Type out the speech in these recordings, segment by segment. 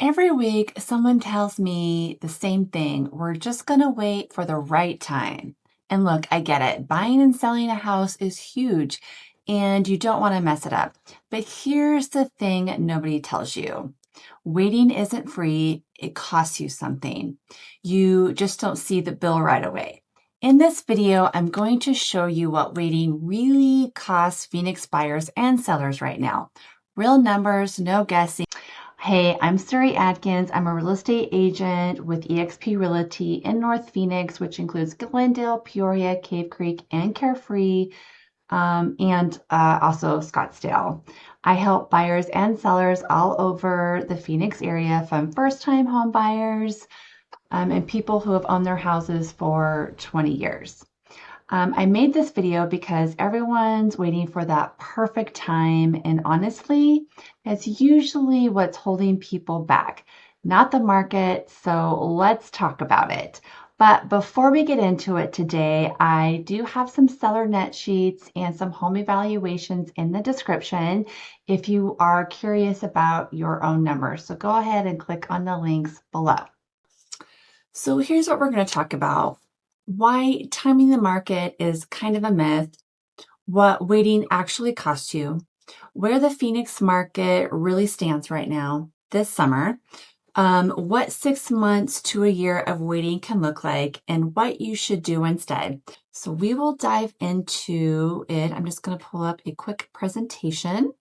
Every week, someone tells me the same thing. We're just going to wait for the right time. And look, I get it. Buying and selling a house is huge and you don't want to mess it up. But here's the thing nobody tells you. Waiting isn't free. It costs you something. You just don't see the bill right away. In this video, I'm going to show you what waiting really costs Phoenix buyers and sellers right now. Real numbers, no guessing. Hey, I'm Surrie Atkins. I'm a real estate agent with eXp Realty in North Phoenix, which includes Glendale, Peoria, Cave Creek, and Carefree, and also Scottsdale. I help buyers and sellers all over the Phoenix area, from first-time home buyers and people who have owned their houses for 20 years. I made this video because everyone's waiting for that perfect time, and honestly, it's usually what's holding people back, not the market. So let's talk about it. But before we get into it today, I do have some seller net sheets and some home evaluations in the description if you are curious about your own numbers. So go ahead and click on the links below. So here's what we're going to talk about. Why timing the market is kind of a myth, what waiting actually costs you, where the Phoenix market really stands right now this summer, what 6 months to a year of waiting can look like, and what you should do instead. So we will dive into it. I'm just going to pull up a quick presentation.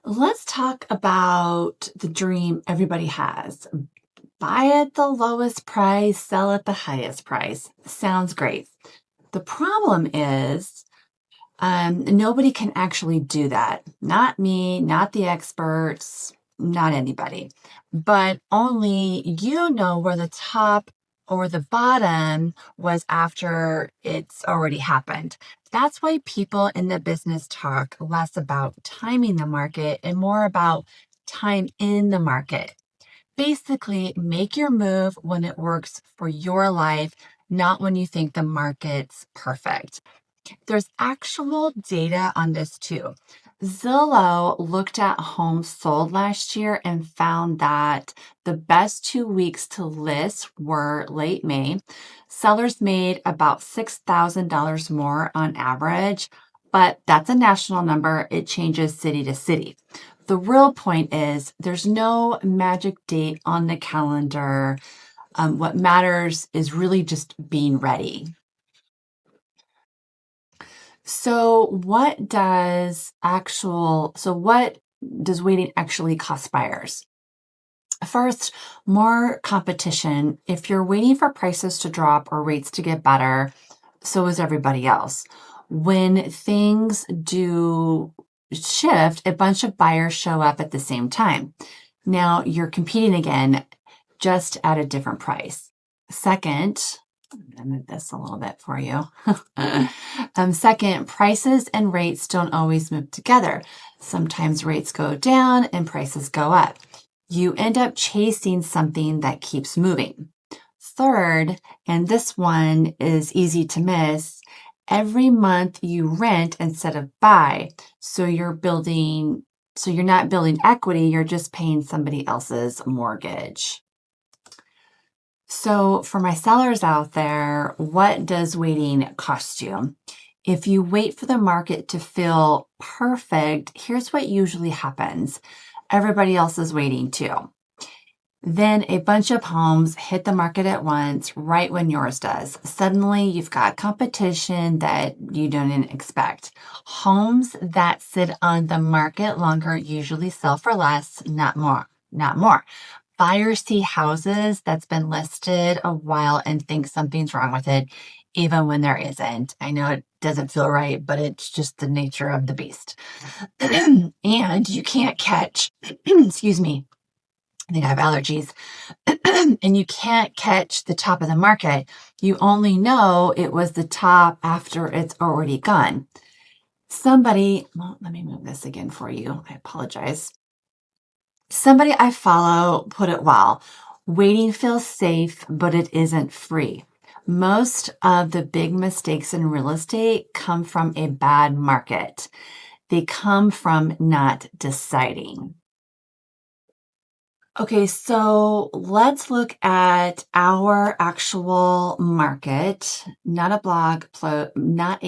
Let's talk about the dream everybody has. Buy at the lowest price, sell at the highest price. Sounds great. The problem is nobody can actually do that. Not me, not the experts, not anybody. But only you know where the top or the bottom was after it's already happened. That's why people in the business talk less about timing the market and more about time in the market. Basically, make your move when it works for your life, not when you think the market's perfect. There's actual data on this too. Zillow looked at homes sold last year and found that the best 2 weeks to list were late May. Sellers made about $6,000 more on average, but that's a national number. It changes city to city. The real point is there's no magic date on the calendar. What matters is really just being ready. So what does waiting actually cost buyers? First, more competition. If you're waiting for prices to drop or rates to get better, so is everybody else. When things do shift, a bunch of buyers show up at the same time. Now you're competing again, just at a different price. Second, I'm going to move this a little bit for you. Second, prices and rates don't always move together. Sometimes rates go down and prices go up. You end up chasing something that keeps moving. Third, and this one is easy to miss, every month you rent instead of buy. So you're not building equity, you're just paying somebody else's mortgage. So for my sellers out there, what does waiting cost you? If you wait for the market to feel perfect, here's what usually happens. Everybody else is waiting too. Then a bunch of homes hit the market at once, right when yours does. Suddenly you've got competition that you didn't expect. Homes that sit on the market longer usually sell for less, not more. Buyers see houses that's been listed a while and think something's wrong with it, even when there isn't. I know it doesn't feel right, but it's just the nature of the beast. And you can't catch, excuse me, I think I have allergies, and you can't catch the top of the market. You only know it was the top after it's already gone. Let me move this again for you. I apologize. Somebody I follow put it well. Waiting feels safe, but it isn't free. Most of the big mistakes in real estate come from a bad market. They come from not deciding. Okay, so let's look at our actual market, not a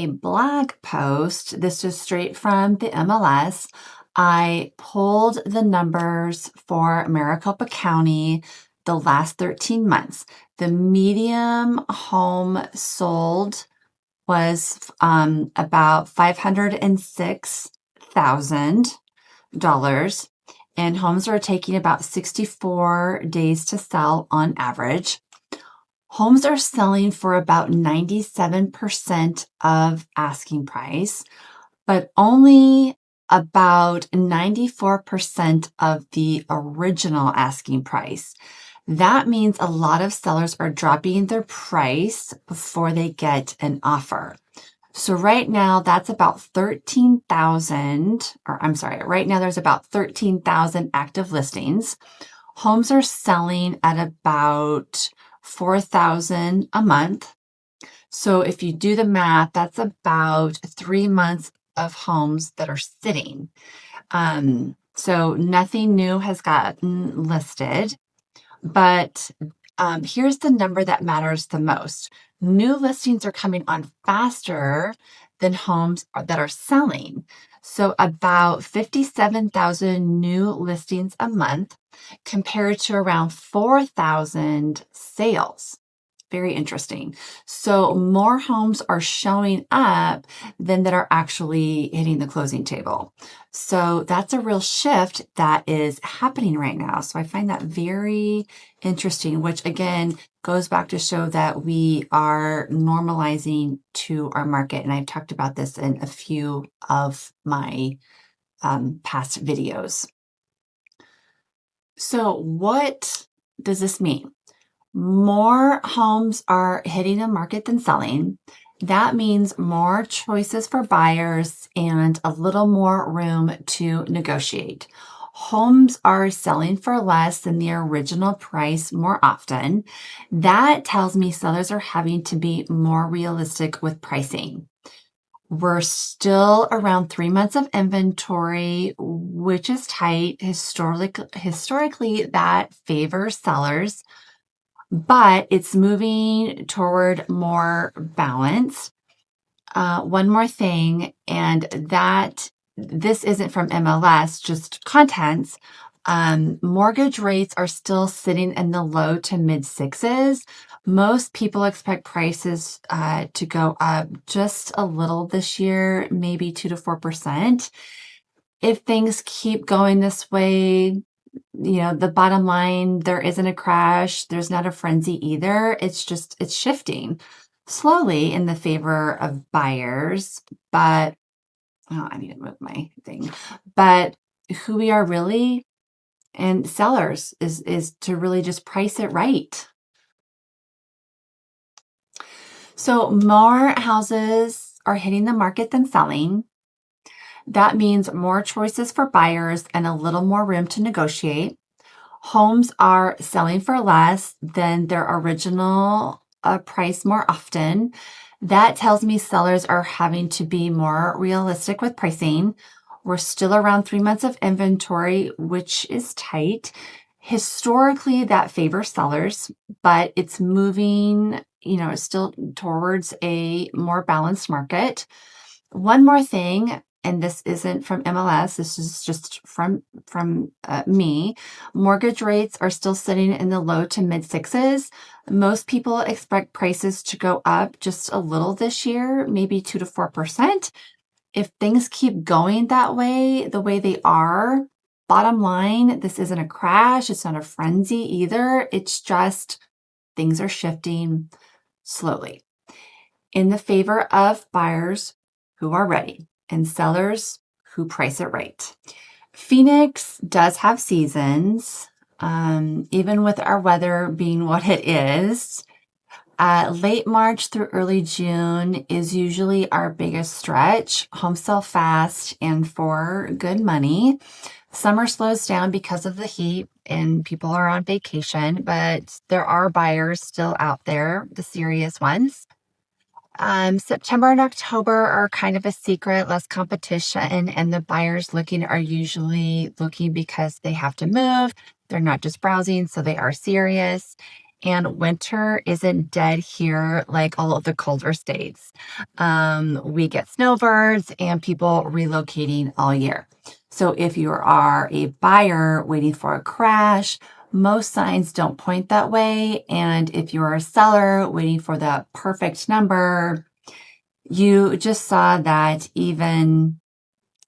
blog post. This is straight from the MLS. I pulled the numbers for Maricopa County the last 13 months. The medium home sold was about $506,000, and homes are taking about 64 days to sell on average. Homes are selling for about 97% of asking price, but only about 94% of the original asking price. That means a lot of sellers are dropping their price before they get an offer. So right now that's about 13,000, or I'm sorry, right now there's about 13,000 active listings. Homes are selling at about 4,000 a month. So if you do the math, that's about 3 months of homes that are sitting. So nothing new has gotten listed. But here's the number that matters the most. New listings are coming on faster than homes that are selling. So about 57,000 new listings a month compared to around 4,000 sales. Very interesting. So more homes are showing up than that are actually hitting the closing table. So that's a real shift that is happening right now. So I find that very interesting, which again goes back to show that we are normalizing to our market. And I've talked about this in a few of my past videos. So what does this mean? More homes are hitting the market than selling. That means more choices for buyers and a little more room to negotiate. Homes are selling for less than the original price more often. That tells me sellers are having to be more realistic with pricing. We're still around 3 months of inventory, which is tight. Historically, that favors sellers, but it's moving toward more balance. One more thing, and that this isn't from MLS, just contents. Mortgage rates are still sitting in the low to mid sixes. Most people expect prices to go up just a little this year, maybe 2 to 4%. If things keep going this way, the bottom line, there isn't a crash. There's not a frenzy either. It's shifting slowly in the favor of buyers. But, oh, I need to move my thing. But who we are really and sellers is to really just price it right. So more houses are hitting the market than selling. That means more choices for buyers and a little more room to negotiate. Homes are selling for less than their original price more often. That tells me sellers are having to be more realistic with pricing. We're still around 3 months of inventory, which is tight. Historically, that favors sellers, but it's moving, still towards a more balanced market. One more thing, and this isn't from MLS, this is just from me. Mortgage rates are still sitting in the low to mid sixes. Most people expect prices to go up just a little this year, maybe 2 to 4%. If things keep going that way, the way they are, bottom line, this isn't a crash. It's not a frenzy either. It's just things are shifting slowly in the favor of buyers who are ready and sellers who price it right. Phoenix does have seasons, even with our weather being what it is. Late March through early June is usually our biggest stretch. Homes sell fast and for good money. Summer slows down because of the heat and people are on vacation, but there are buyers still out there, the serious ones. September and October are kind of a secret, less competition, and the buyers looking are usually looking because they have to move. They're not just browsing, so they are serious. And winter isn't dead here like all of the colder states. We get snowbirds and people relocating all year. So if you are a buyer waiting for a crash, most signs don't point that way. And if you are a seller waiting for the perfect number, you just saw that even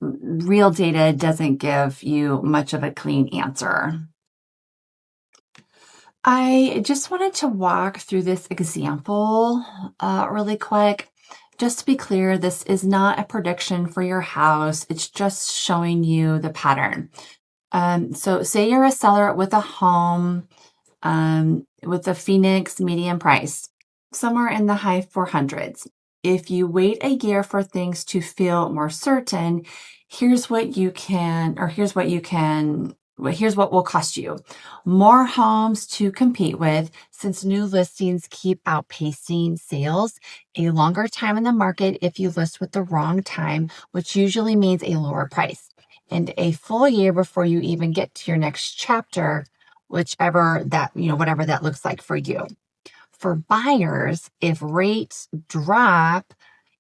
real data doesn't give you much of a clean answer. I just wanted to walk through this example really quick. Just to be clear, this is not a prediction for your house. It's just showing you the pattern. So say you're a seller with a home with a Phoenix median price, somewhere in the high 400s. If you wait a year for things to feel more certain, here's what will cost you. More homes to compete with since new listings keep outpacing sales, a longer time in the market if you list with the wrong time, which usually means a lower price, and a full year before you even get to your next chapter, whatever that looks like for you. For buyers, if rates drop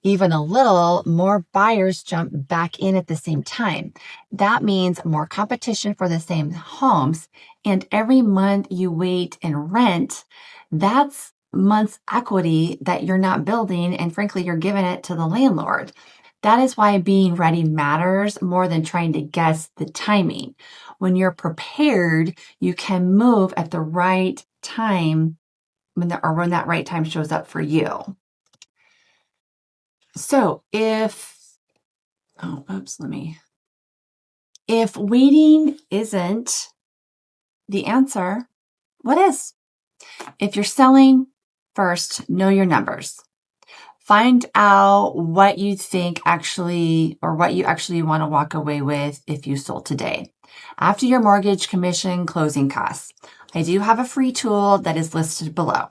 even a little, more buyers jump back in at the same time. That means more competition for the same homes. And every month you wait and rent, that's month's equity that you're not building. And frankly, you're giving it to the landlord. That is why being ready matters more than trying to guess the timing. When you're prepared, you can move at the right time when that right time shows up for you. So if waiting isn't the answer, what is? If you're selling, first, know your numbers. Find out what you actually want to walk away with if you sold today. After your mortgage, commission, closing costs. I do have a free tool that is listed below.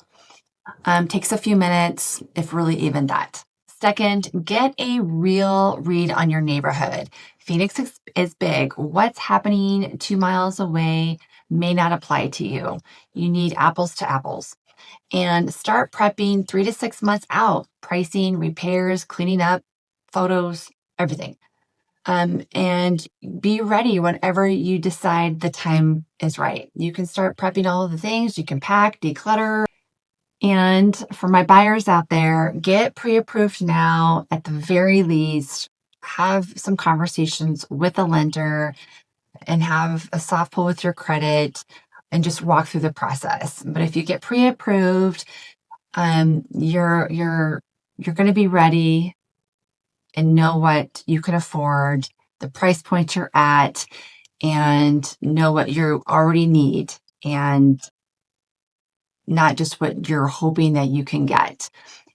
Takes a few minutes, if really even that. Second, get a real read on your neighborhood. Phoenix is big. What's happening 2 miles away may not apply to you. You need apples to apples. And start prepping 3 to 6 months out. Pricing, repairs, cleaning up, photos, everything. And be ready whenever you decide the time is right. You can start prepping all of the things. You can pack, declutter. And for my buyers out there, get pre-approved now. At the very least, have some conversations with a lender and have a soft pull with your credit and just walk through the process. But if you get pre-approved, you're going to be ready and know what you can afford, the price point you're at, and know what you already need, and not just what you're hoping that you can get.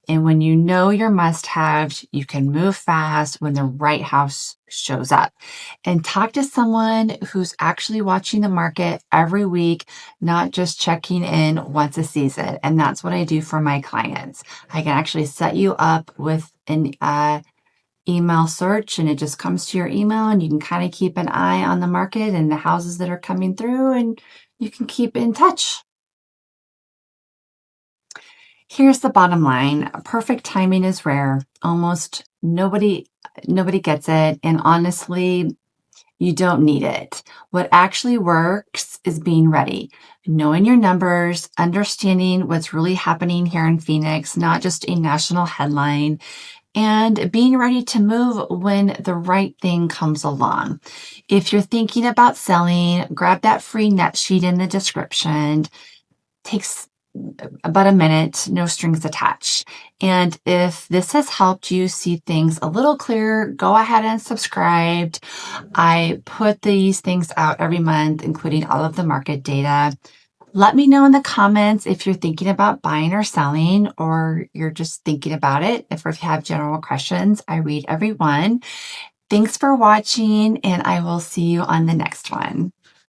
And when you know your must-haves, you can move fast when the right house shows up. And talk to someone who's actually watching the market every week, not just checking in once a season. And that's what I do for my clients. I can actually set you up with an email search, and it just comes to your email, and you can kind of keep an eye on the market and the houses that are coming through, and you can keep in touch. Here's the bottom line. Perfect timing is rare. Almost nobody gets it. And honestly, you don't need it. What actually works is being ready, knowing your numbers, understanding what's really happening here in Phoenix, not just a national headline, and being ready to move when the right thing comes along. If you're thinking about selling, grab that free net sheet in the description. Takes about a minute, no strings attached. And if this has helped you see things a little clearer, go ahead and subscribe. I put these things out every month, including all of the market data. Let me know in the comments if you're thinking about buying or selling, or you're just thinking about it. If you have general questions, I read every one. Thanks for watching, and I will see you on the next one.